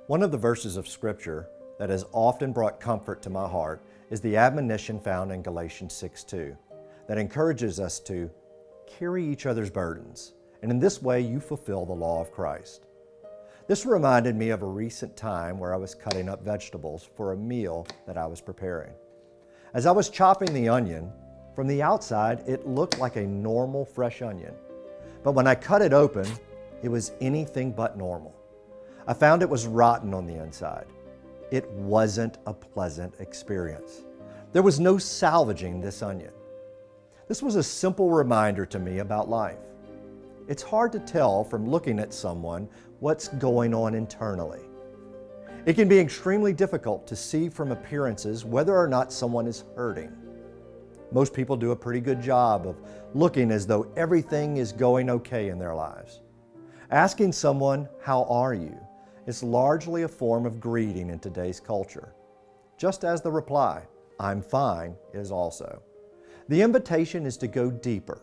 One of the verses of Scripture that has often brought comfort to my heart is the admonition found in Galatians 6:2 that encourages us to carry each other's burdens, and in this way you fulfill the law of Christ. This reminded me of a recent time where I was cutting up vegetables for a meal that I was preparing. As I was chopping the onion, from the outside it looked like a normal fresh onion, but when I cut it open, it was anything but normal. I found it was rotten on the inside. It wasn't a pleasant experience. There was no salvaging this onion. This was a simple reminder to me about life. It's hard to tell from looking at someone what's going on internally. It can be extremely difficult to see from appearances whether or not someone is hurting. Most people do a pretty good job of looking as though everything is going okay in their lives. Asking someone, "How are you?" is largely a form of greeting in today's culture, just as the reply, "I'm fine," is also. The invitation is to go deeper,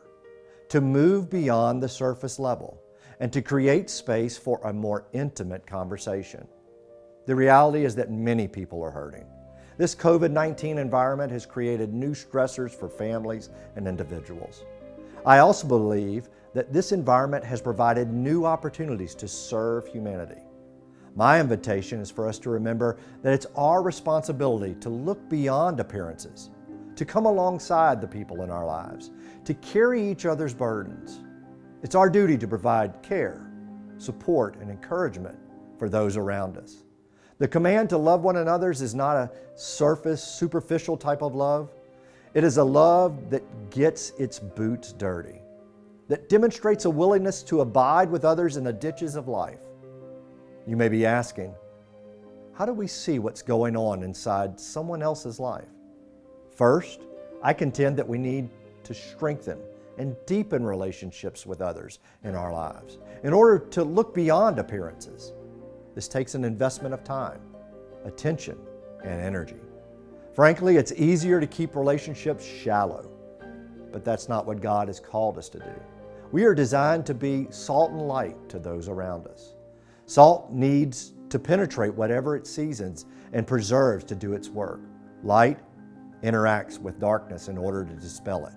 to move beyond the surface level, and to create space for a more intimate conversation. The reality is that many people are hurting. This COVID-19 environment has created new stressors for families and individuals. I also believe that this environment has provided new opportunities to serve humanity. My invitation is for us to remember that it's our responsibility to look beyond appearances, to come alongside the people in our lives, to carry each other's burdens. It's our duty to provide care, support, and encouragement for those around us. The command to love one another is not a surface, superficial type of love. It is a love that gets its boots dirty, that demonstrates a willingness to abide with others in the ditches of life. You may be asking, how do we see what's going on inside someone else's life? First, I contend that we need to strengthen and deepen relationships with others in our lives in order to look beyond appearances. This takes an investment of time, attention, and energy. Frankly, it's easier to keep relationships shallow, but that's not what God has called us to do. We are designed to be salt and light to those around us. Salt needs to penetrate whatever it seasons and preserves to do its work. Light interacts with darkness in order to dispel it.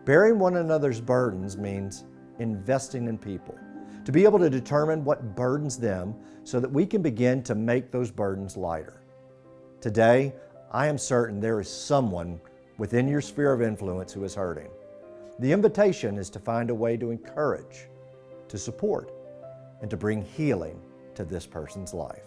Bearing one another's burdens means investing in people, to be able to determine what burdens them so that we can begin to make those burdens lighter. Today, I am certain there is someone within your sphere of influence who is hurting. The invitation is to find a way to encourage, to support, and to bring healing to this person's life.